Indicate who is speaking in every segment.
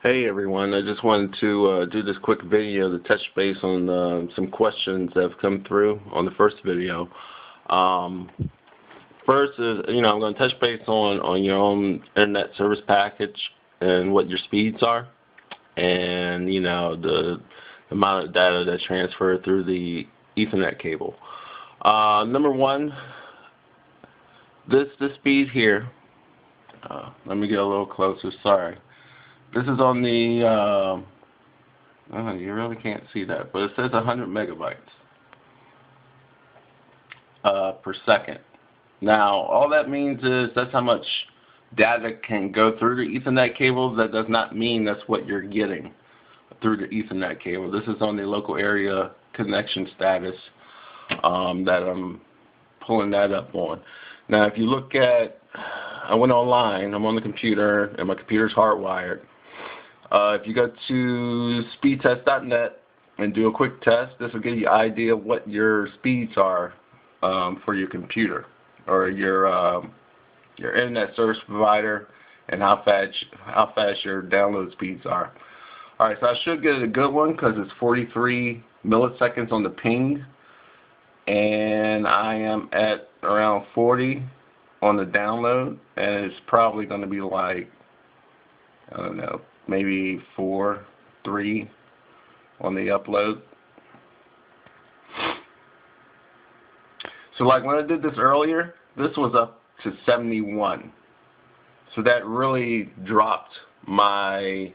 Speaker 1: Hey everyone, I just wanted to do this quick video to touch base on some questions that have come through on the first video. First is, I'm going to touch base on your own internet service package and what your speeds are, and the amount of data that's transferred through the Ethernet cable. Number one, this speed here. Let me get a little closer. Sorry. This is on the, you really can't see that, but it says 100 megabytes per second. Now, all that means is that's how much data can go through the Ethernet cable. That does not mean that's what you're getting through the Ethernet cable. This is on the local area connection status that I'm pulling that up on. Now, if you look at, I went online, I'm on the computer, and my computer's hardwired. If you go to speedtest.net and do a quick test, this will give you an idea of what your speeds are for your computer or your internet service provider, and how fast your download speeds are. All right, so I should get a good one because it's 43 milliseconds on the ping, and I am at around 40 on the download, and it's probably going to be like, I don't know, maybe 4, 3 on the upload. So like when I did this earlier, this was up to 71. So that really dropped my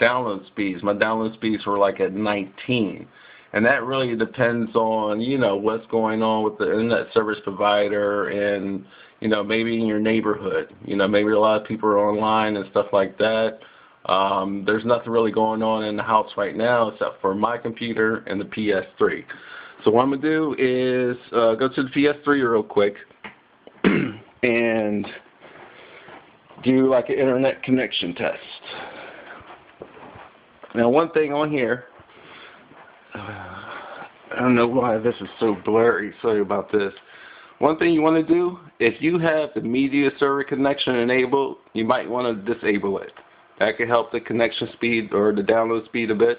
Speaker 1: download speeds. My download speeds were like at 19. And that really depends on, what's going on with the internet service provider and, maybe in your neighborhood. Maybe a lot of people are online and stuff like that. There's nothing really going on in the house right now except for my computer and the PS3. So what I'm going to do is go to the PS3 real quick and do like an internet connection test. Now one thing on here, I don't know why this is so blurry, sorry about this. One thing you want to do, if you have the media server connection enabled, you might want to disable it. That could help the connection speed or the download speed a bit,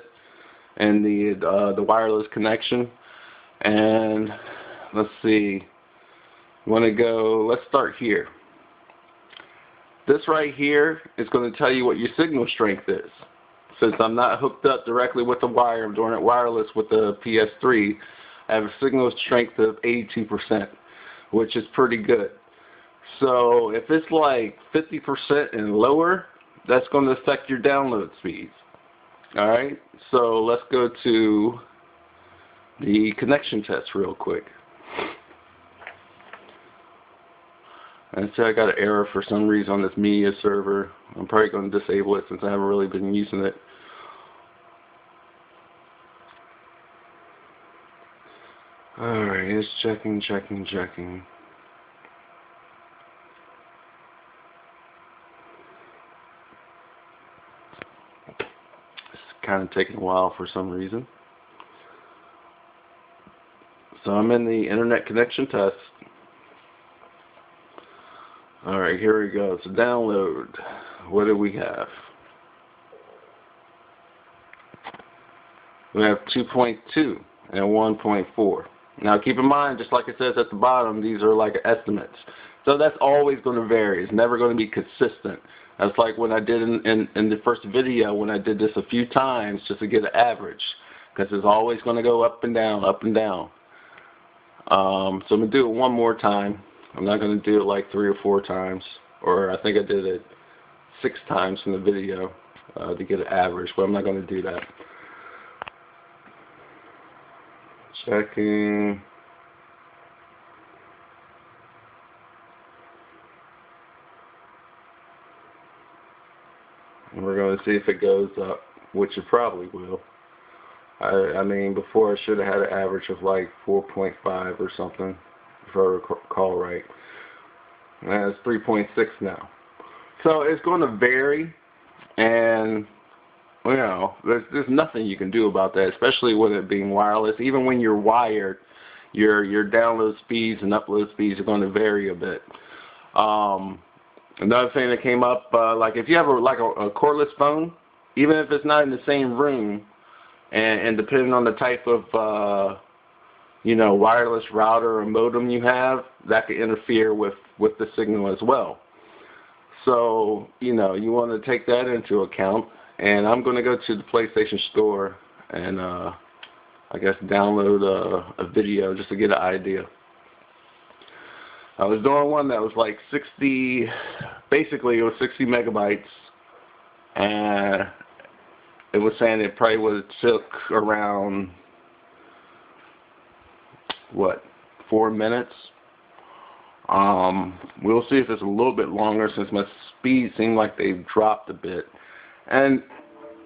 Speaker 1: and the wireless connection. And let's see, you want to go, let's start here. This right here is going to tell you what your signal strength is. Since I'm not hooked up directly with the wire, I'm doing it wireless with the PS3, I have a signal strength of 82%, which is pretty good. So if it's like 50% and lower, that's going to affect your download speeds. Alright, so let's go to the connection test real quick. And so I got an error for some reason on this media server. I'm probably going to disable it since I haven't really been using it. Alright, it's checking. Kind of taking a while for some reason. So I'm in the internet connection test. Alright, here we go. So download. What do we have? We have 2.2 and 1.4. Now keep in mind, just like it says at the bottom, these are like estimates. So that's always going to vary. It's never going to be consistent. That's like when I did in the first video, when I did this a few times just to get an average, because it's always going to go up and down, up and down. So I'm going to do it one more time. I'm not going to do it like 3 or 4 times, or I think I did it 6 times in the video to get an average, but I'm not going to do that. Checking. And we're going to see if it goes up, which it probably will. I mean, before I should have had an average of like 4.5 or something, if I recall right. And it's 3.6 now. So it's going to vary, and there's nothing you can do about that, especially with it being wireless. Even when you're wired, your download speeds and upload speeds are going to vary a bit. Another thing that came up, like if you have a cordless phone, even if it's not in the same room, and depending on the type of wireless router or modem you have, that could interfere with the signal as well. So, you want to take that into account. And I'm going to go to the PlayStation Store and, I guess, download a video just to get an idea. I was doing one that was like 60, basically it was 60 megabytes, and it was saying it probably would have took around, 4 minutes. We'll see if it's a little bit longer since my speed seemed like they've dropped a bit. And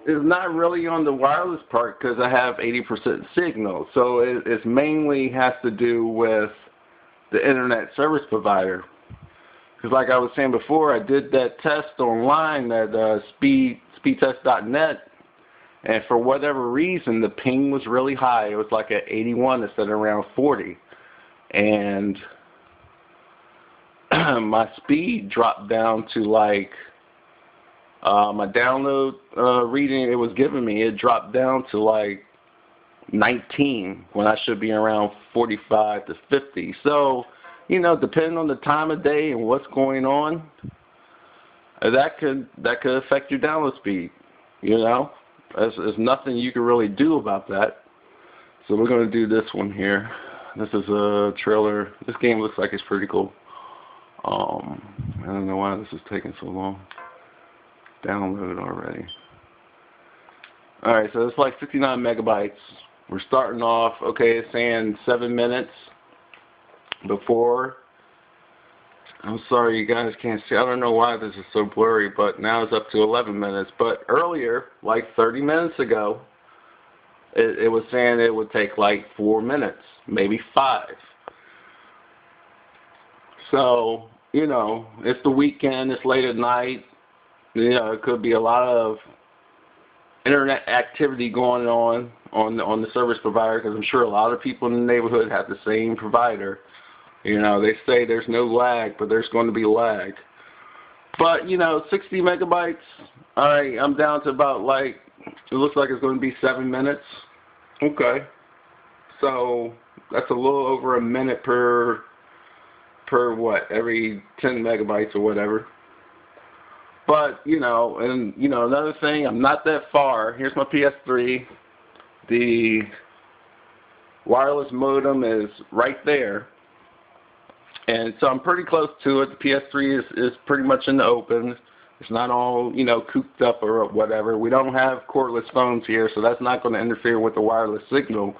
Speaker 1: it's not really on the wireless part because I have 80% signal. So it mainly has to do with the internet service provider. Because like I was saying before, I did that test online at speedtest.net, and for whatever reason, the ping was really high. It was like at 81 instead of around 40. And my speed dropped down to like, my download reading it was giving me, it dropped down to like 19 when I should be around 45 to 50. So, depending on the time of day and what's going on, that could affect your download speed. There's nothing you can really do about that. So we're going to do this one here. This is a trailer. This game looks like it's pretty cool. I don't know why this is taking so long. Download already. Alright, so it's like 59 megabytes. We're starting off, okay, it's saying 7 minutes before. I'm sorry you guys can't see. I don't know why this is so blurry, but now it's up to 11 minutes. But earlier, like 30 minutes ago, it was saying it would take like 4 minutes, maybe 5. So, it's the weekend, it's late at night. It could be a lot of internet activity going on the service provider, because I'm sure a lot of people in the neighborhood have the same provider. They say there's no lag, but there's going to be lag. But, 60 megabytes, all right, I'm down to about like, it looks like it's going to be 7 minutes. Okay. So that's a little over a minute per every 10 megabytes or whatever. But, another thing, I'm not that far. Here's my PS3. The wireless modem is right there. And so I'm pretty close to it. The PS3 is pretty much in the open. It's not all, cooped up or whatever. We don't have cordless phones here, so that's not going to interfere with the wireless signal.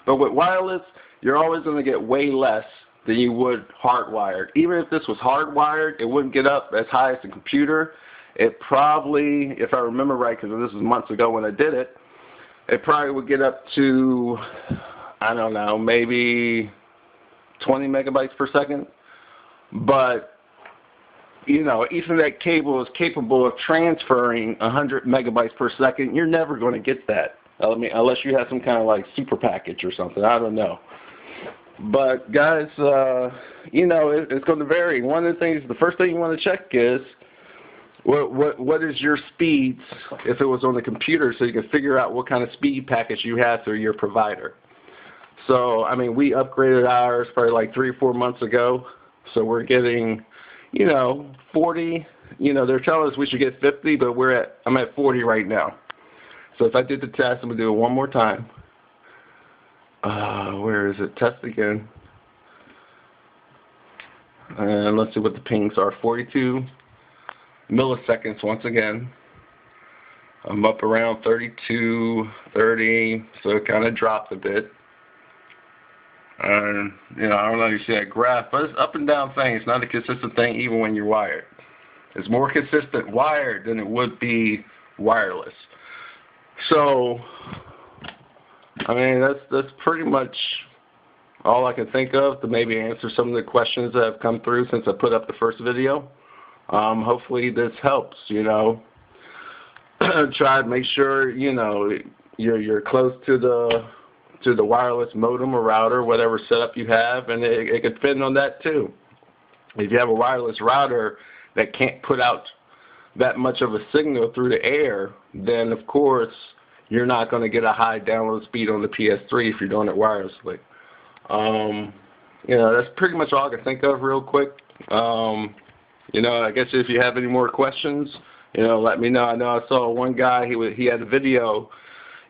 Speaker 1: But with wireless, you're always going to get way less than you would hardwired. Even if this was hardwired, it wouldn't get up as high as the computer. It probably, if I remember right, because this was months ago when I did it, it probably would get up to, I don't know, maybe 20 megabytes per second. But, Ethernet cable is capable of transferring 100 megabytes per second. You're never going to get that. Unless you have some kind of like super package or something. I don't know. But guys, it's going to vary. One of the things, the first thing you want to check is what is your speeds if it was on the computer, so you can figure out what kind of speed package you have through your provider. So, we upgraded ours probably like 3 or 4 months ago. So we're getting, 40. They're telling us we should get 50, but I'm at 40 right now. So if I did the test, I'm going to do it one more time. Where is it? Test again. And let's see what the pings are. 42 milliseconds once again. I'm up around 32, 30, so it kind of dropped a bit. I don't know if you see that graph, but it's up and down thing. It's not a consistent thing even when you're wired. It's more consistent wired than it would be wireless. So, that's pretty much all I can think of to maybe answer some of the questions that have come through since I put up the first video. Hopefully this helps, Try to make sure, you're close to the wireless modem or router, whatever setup you have, and it could depend on that too. If you have a wireless router that can't put out that much of a signal through the air, then of course you're not going to get a high download speed on the PS3 if you're doing it wirelessly. You know, that's pretty much all I can think of real quick. You know, I guess if you have any more questions, you know, let me know. I know I saw one guy, he had a video,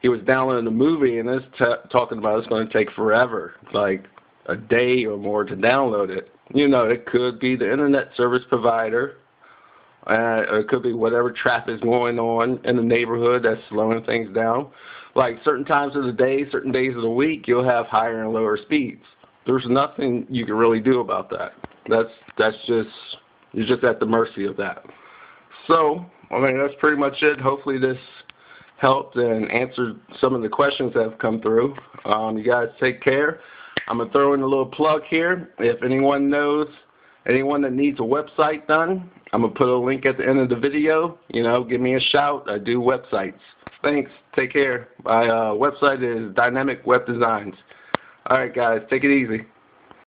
Speaker 1: he was downloading a movie, and it's talking about it's going to take forever, like a day or more to download it. You know, it could be the internet service provider, or it could be whatever traffic is going on in the neighborhood that's slowing things down. Like certain times of the day, certain days of the week, you'll have higher and lower speeds. There's nothing you can really do about that. That's just, you're just at the mercy of that. So, I mean, that's pretty much it. Hopefully this helped and answered some of the questions that have come through. You guys take care. I'm going to throw in a little plug here. If anyone knows anyone that needs a website done, I'm going to put a link at the end of the video. You know, give me a shout. I do websites. Thanks. Take care. My website is Dynamic Web Designs. All right, guys. Take it easy.